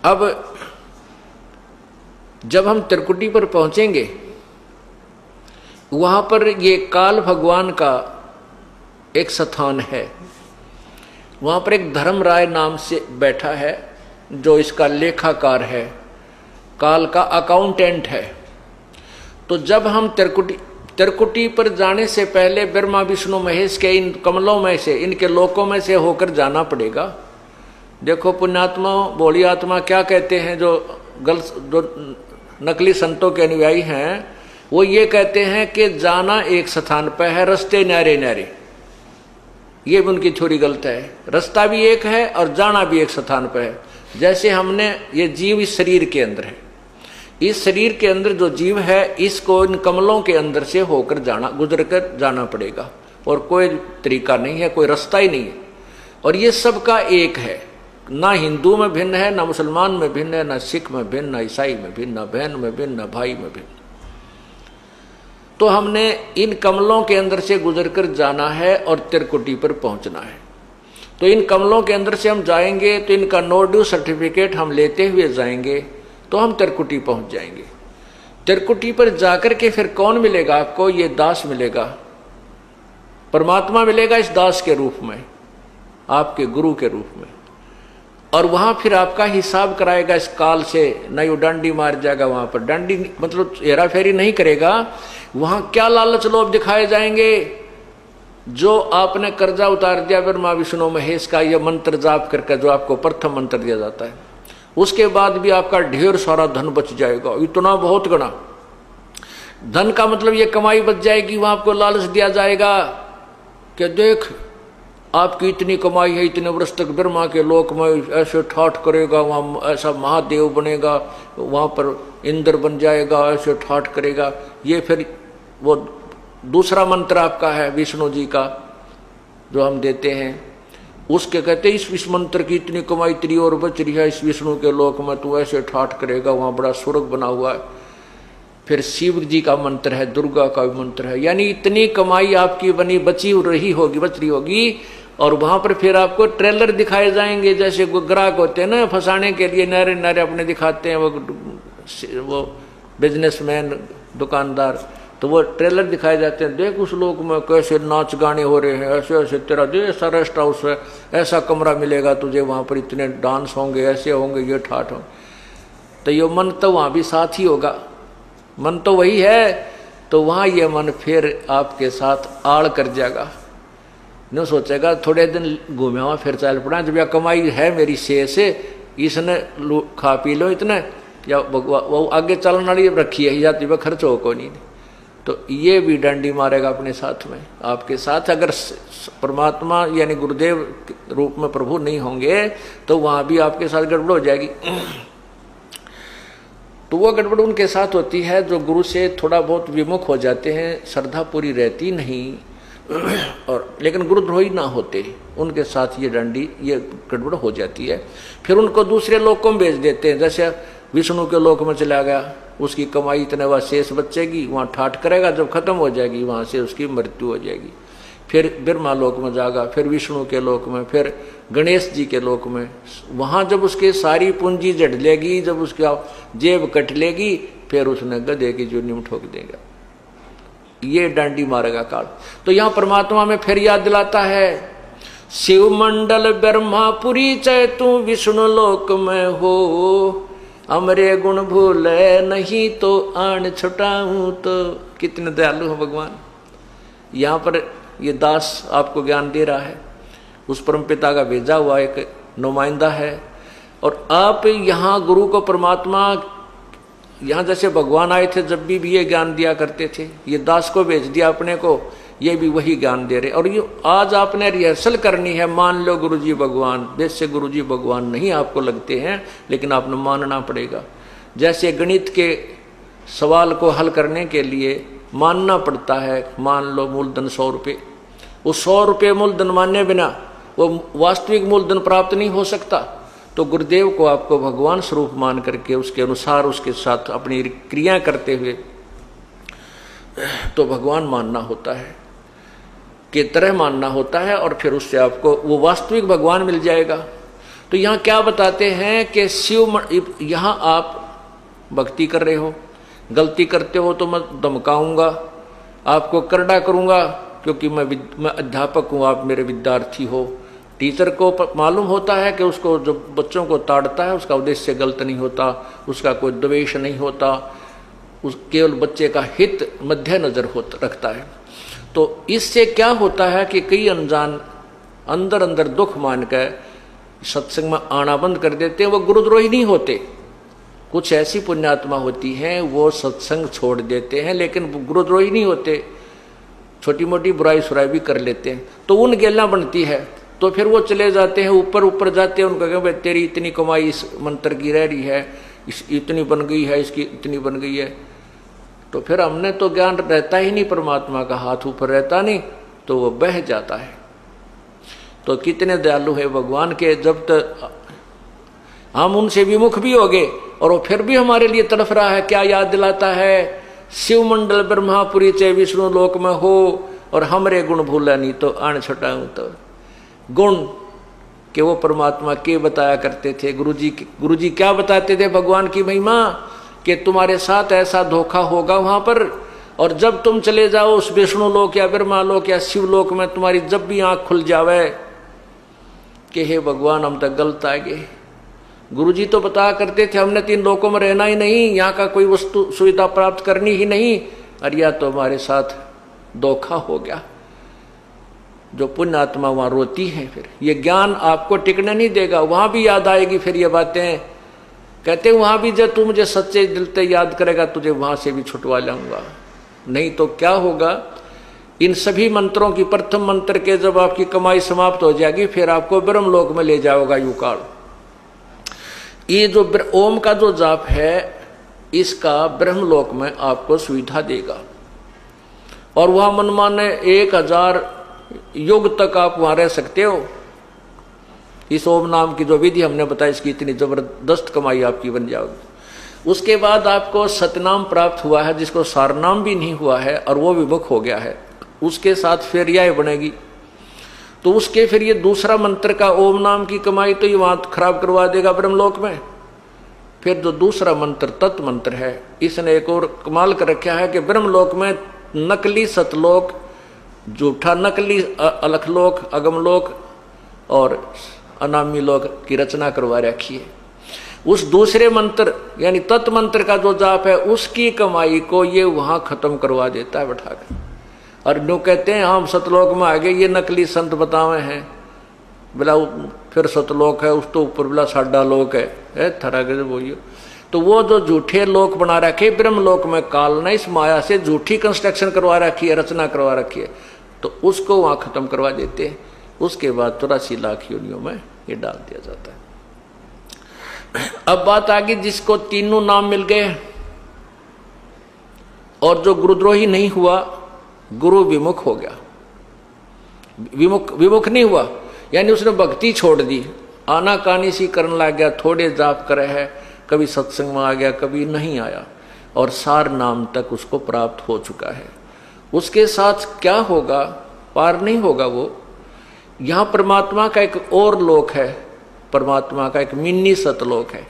अब जब हम त्रिकुटी पर पहुंचेंगे, वहां पर ये काल भगवान का एक स्थान है। वहां पर एक धर्मराय नाम से बैठा है जो इसका लेखाकार है, काल का अकाउंटेंट है। तो जब हम त्रिकुटी पर जाने से पहले ब्रह्मा विष्णु महेश के इन कमलों में से, इनके लोकों में से होकर जाना पड़ेगा। देखो पुण्यात्मा भोली आत्मा क्या कहते हैं, जो नकली संतों के अनुयायी हैं, वो ये कहते हैं कि जाना एक स्थान पर है, रास्ते न्यारे न्यारे। ये भी उनकी थोड़ी गलत है। रास्ता भी एक है और जाना भी एक स्थान पर है। जैसे हमने ये जीव इस शरीर के अंदर है, इस शरीर के अंदर जो जीव है, इसको इन कमलों के अंदर से होकर जाना, गुजर कर जाना पड़ेगा, और कोई तरीका नहीं है, कोई रास्ता ही नहीं है। और ये सबका एक है, ना हिंदू में भिन्न है, ना मुसलमान में भिन्न है, ना सिख में भिन्न, ना ईसाई में भिन्न, ना बहन में भिन्न, ना भाई में भिन्न। तो हमने इन कमलों के अंदर से गुजर कर जाना है और त्रिकुटी पर पहुंचना है। तो इन कमलों के अंदर से हम जाएंगे तो इनका नो ड्यू सर्टिफिकेट हम लेते हुए जाएंगे तो हम त्रिकुटी पहुंच जाएंगे। त्रिकुटी पर जाकर के फिर कौन मिलेगा आपको? ये दास मिलेगा, परमात्मा मिलेगा इस दास के रूप में, आपके गुरु के रूप में। और वहां फिर आपका हिसाब कराएगा इस काल से। नहीं वो डांडी मार जाएगा, वहां पर डांडी मतलब हेरा फेरी नहीं करेगा। वहां क्या लालच लोभ दिखाए जाएंगे? जो आपने कर्जा उतार दिया ब्रह्मा विष्णु महेश का, यह मंत्र जाप करके, जो आपको प्रथम मंत्र दिया जाता है, उसके बाद भी आपका ढेर सारा धन बच जाएगा, इतना बहुत गणा धन का मतलब ये कमाई बच जाएगी। वहां आपको लालच दिया जाएगा कि देख आपकी इतनी कमाई है, इतने वर्ष तक ब्रह्मा के लोक में ऐसे ठाठ करेगा, वहाँ ऐसा महादेव बनेगा, वहाँ पर इंद्र बन जाएगा, ऐसे ठाठ करेगा। ये फिर वो दूसरा मंत्र आपका है विष्णु जी का जो हम देते हैं, उसके कहते इस मंत्र की इतनी कमाई तेरी और बच रही है, इस विष्णु के लोक में तू ऐसे ठाठ करेगा, वहाँ बड़ा स्वर्ग बना हुआ है। फिर शिव जी का मंत्र है, दुर्गा का भी मंत्र है, यानी इतनी कमाई आपकी बनी बच रही होगी। और वहां पर फिर आपको ट्रेलर दिखाए जाएंगे, जैसे ग्राहक होते हैं ना फंसाने के लिए, नारे नारे अपने दिखाते हैं वो बिजनेसमैन दुकानदार, तो वो ट्रेलर दिखाए जाते हैं। देख उस लोक में कैसे नाच गाने हो रहे हैं, ऐसे ऐसे तेरा दे ऐसा रेस्ट हाउस है, ऐसा कमरा मिलेगा तुझे, वहां पर इतने डांस होंगे, ऐसे होंगे, ये ठाठ होंगे। तो ये मन तो वहां भी साथ ही होगा, मन तो वही है। तो वहां ये मन फिर आपके साथ आड़ कर जाएगा, न सोचेगा थोड़े दिन घूमे हुआ फिर चल पड़ा, जब यह कमाई है मेरी शेष से, इसने खा पी लो इतने, या वो आगे चलने वाली रखी है जाती वह खर्च हो को नहीं। तो ये भी डंडी मारेगा अपने साथ में, आपके साथ। अगर परमात्मा यानी गुरुदेव रूप में प्रभु नहीं होंगे तो वहां भी आपके साथ गड़बड़ हो जाएगी। तो वो गड़बड़ उनके साथ होती है जो गुरु से थोड़ा बहुत विमुख हो जाते हैं, श्रद्धा पूरी रहती नहीं, और लेकिन गुरुद्रोही ना होते, उनके साथ ये डंडी ये गड़बड़ हो जाती है। फिर उनको दूसरे लोकों में भेज देते हैं, जैसे विष्णु के लोक में चला गया, उसकी कमाई इतने वह शेष बचेगी, वहाँ ठाठ करेगा, जब खत्म हो जाएगी वहाँ से उसकी मृत्यु हो जाएगी। फिर ब्रह्मा लोक में जाएगा, फिर विष्णु के लोक में, फिर गणेश जी के लोक में। वहाँ जब उसके सारी पूंजी जड़ लेगी, जब उसका जेब कट लेगी, फिर उसने गधे की चूनी में ठोक देगा। ये डांडी मारेगा काल। तो यहाँ परमात्मा में फिर याद दिलाता है, शिव मंडल ब्रह्मापुरी चै तू विष्णु लोक में हो, अमरे गुण भूले नहीं तो आन छुटाऊं। तो कितने दयालु हो भगवान। यहाँ पर ये दास आपको ज्ञान दे रहा है, उस परम पिता का भेजा हुआ एक नुमाइंदा है। और आप यहाँ गुरु को परमात्मा, यहाँ जैसे भगवान आए थे जब भी ये ज्ञान दिया करते थे, ये दास को भेज दिया अपने को, ये भी वही ज्ञान दे रहे। और ये आज आपने रिहर्सल करनी है, मान लो गुरुजी भगवान, वैसे गुरुजी भगवान नहीं आपको लगते हैं, लेकिन आपने मानना पड़ेगा। जैसे गणित के सवाल को हल करने के लिए मानना पड़ता है, मान लो मूलधन 100 रुपये, वो 100 रुपये मूलधन माने बिना वो वास्तविक मूलधन प्राप्त नहीं हो सकता। तो गुरुदेव को आपको भगवान स्वरूप मान करके उसके अनुसार उसके साथ अपनी क्रिया करते हुए तो भगवान मानना होता है, के तरह मानना होता है, और फिर उससे आपको वो वास्तविक भगवान मिल जाएगा। तो यहाँ क्या बताते हैं कि यहाँ आप भक्ति कर रहे हो, गलती करते हो तो मैं धमकाऊंगा, आपको करड़ा करूंगा, क्योंकि मैं अध्यापक हूँ, आप मेरे विद्यार्थी हो। टीचर को मालूम होता है कि उसको जो बच्चों को ताड़ता है उसका उद्देश्य गलत नहीं होता, उसका कोई द्वेष नहीं होता, उस केवल बच्चे का हित मध्य नजर रखता है। तो इससे क्या होता है कि कई अनजान अंदर अंदर दुख मान कर सत्संग में आना बंद कर देते हैं। वो गुरुद्रोही नहीं होते, कुछ ऐसी पुण्यात्मा होती हैं वो सत्संग छोड़ देते हैं, लेकिन गुरुद्रोही नहीं होते, छोटी मोटी बुराई सुराई भी कर लेते हैं। तो उन गेला बनती है, तो फिर वो चले जाते हैं ऊपर ऊपर जाते हैं, उनको कहें भाई तेरी इतनी कमाई इस मंत्र की रह रही है, इतनी बन गई है, इसकी इतनी बन गई है। तो फिर हमने तो ज्ञान रहता ही नहीं, परमात्मा का हाथ ऊपर रहता नहीं, तो वो बह जाता है। तो कितने दयालु है भगवान के, जब तक हम उनसे विमुख भी हो गए और वो फिर भी हमारे लिए तड़फ रहा है। क्या याद दिलाता है, शिव मंडल ब्रह्मापुरी चे विष्णु लोक में हो और हमरे गुण भूला नहीं तो आन छटाऊं। तो गुण के वो परमात्मा के बताया करते थे, गुरुजी क्या बताते थे भगवान की महिमा, कि तुम्हारे साथ ऐसा धोखा होगा वहां पर, और जब तुम चले जाओ उस विष्णु लोक या ब्रह्मा लोक या शिव लोक में, तुम्हारी जब भी आंख खुल जावे कि हे भगवान हम तक गलत आ गए। गुरुजी तो बताया करते थे हमने 3 लोकों में रहना ही नहीं, यहाँ का कोई वस्तु सुविधा प्राप्त करनी ही नहीं, और यह तो हमारे साथ धोखा हो गया। जो पुण्य आत्मा वहां रोती है, फिर ये ज्ञान आपको टिकने नहीं देगा, वहां भी याद आएगी फिर ये बातें। कहते वहां भी जब तू मुझे सच्चे दिल से याद करेगा तुझे वहां से भी छुटवा लाऊंगा। नहीं तो क्या होगा, इन सभी मंत्रों की प्रथम मंत्र के जब आपकी कमाई समाप्त हो जाएगी, फिर आपको ब्रह्मलोक में ले जाओगा युकाल। ये जो ओम का जो जाप है, इसका ब्रह्मलोक में आपको सुविधा देगा, और वहां मनमाने 1000 युग तक आप वहां रह सकते हो। इस ओम नाम की जो विधि हमने बताई, इसकी इतनी जबरदस्त कमाई आपकी बन जाएगी। उसके बाद आपको सतनाम प्राप्त हुआ है, जिसको सारनाम भी नहीं हुआ है और वो विमुख हो गया है, उसके साथ फिर यह बनेगी। तो उसके फिर ये दूसरा मंत्र का ओम नाम की कमाई तो ये वहां खराब करवा देगा ब्रह्मलोक में। फिर जो दूसरा मंत्र तत्व मंत्र है, इसने एक और कमाल कर रखा है कि ब्रह्मलोक में नकली सतलोक, झूठा नकली अलखलोक, अगमलोक और अनामी लोक की रचना करवा रखी है। उस दूसरे मंत्र यानी तत्व मंत्र का जो जाप है, उसकी कमाई को ये वहां खत्म करवा देता है बैठाकर। और जो कहते हैं हम सतलोक में आ गए, ये नकली संत बतावे हैं, बोला फिर सतलोक है, उस तो ऊपर बोला साडा लोक है थरा के बोलियो। तो वो जो झूठे लोक बना रखे ब्रह्मलोक में, काल ने इस माया से झूठी कंस्ट्रक्शन करवा रखी है, रचना करवा रखी है, तो उसको वहां खत्म करवा देते हैं। उसके बाद 84 लाख योनियों में ये डाल दिया जाता है। अब बात आ गई जिसको तीनों नाम मिल गए और जो गुरुद्रोही नहीं हुआ, गुरु विमुख हो गया। विमुख नहीं हुआ यानी उसने भक्ति छोड़ दी, आना कानी सी करने लग गया, थोड़े जाप करे है, कभी सत्संग में आ गया कभी नहीं आया, और सार नाम तक उसको प्राप्त हो चुका है। उसके साथ क्या होगा, पार नहीं होगा वो। यहां परमात्मा का एक और लोक है, परमात्मा का एक मिनी सतलोक है।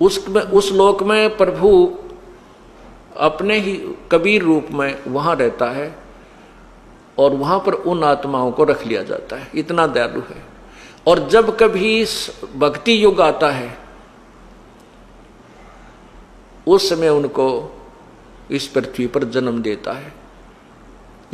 उस लोक में प्रभु अपने ही कबीर रूप में वहां रहता है और वहां पर उन आत्माओं को रख लिया जाता है, इतना दयालु है। और जब कभी भक्ति युग आता है, उस समय उनको इस पृथ्वी पर जन्म देता है।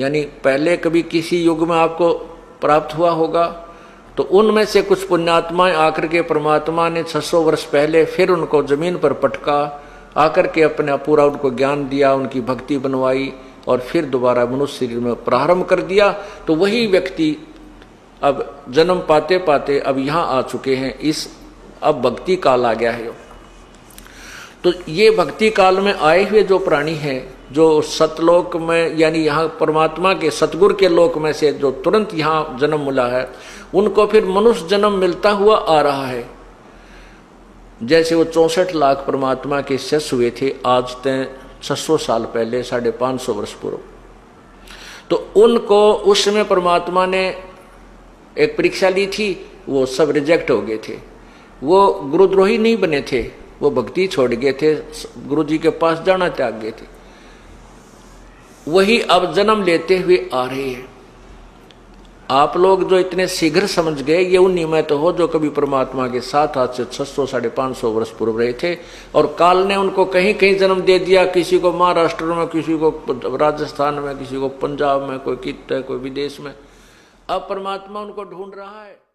यानी पहले कभी किसी युग में आपको प्राप्त हुआ होगा, तो उनमें से कुछ पुण्यात्माएं आकर के परमात्मा ने 600 वर्ष पहले फिर उनको जमीन पर पटका, आकर के अपना पूरा उनको ज्ञान दिया, उनकी भक्ति बनवाई और फिर दोबारा मनुष्य शरीर में प्रारंभ कर दिया। तो वही व्यक्ति अब जन्म पाते पाते अब यहाँ आ चुके हैं, इस अब भक्ति काल आ गया है। तो ये भक्ति काल में आए हुए जो प्राणी हैं, जो सतलोक में यानी यहाँ परमात्मा के सतगुरु के लोक में से जो तुरंत यहाँ जन्म मिला है, उनको फिर मनुष्य जन्म मिलता हुआ आ रहा है। जैसे वो 64 लाख परमात्मा के शिष्य हुए थे आज तक 600 साल पहले, 550 वर्ष पूर्व। तो उनको उस समय परमात्मा ने एक परीक्षा ली थी वो सब रिजेक्ट हो गए थे। वो गुरुद्रोही नहीं बने थे, वो भक्ति छोड़ गए थे, गुरु जी के पास जाना त्याग गए थे। वही अब जन्म लेते हुए आ रहे हैं। आप लोग जो इतने शीघ्र समझ गए, ये उन्हीं में तो हो जो कभी परमात्मा के साथ आज से 600 550 वर्ष पूर्व रहे थे, और काल ने उनको कहीं कहीं जन्म दे दिया, किसी को महाराष्ट्र में, किसी को राजस्थान में, किसी को पंजाब में, कोई कित है, कोई विदेश में। अब परमात्मा उनको ढूंढ रहा है।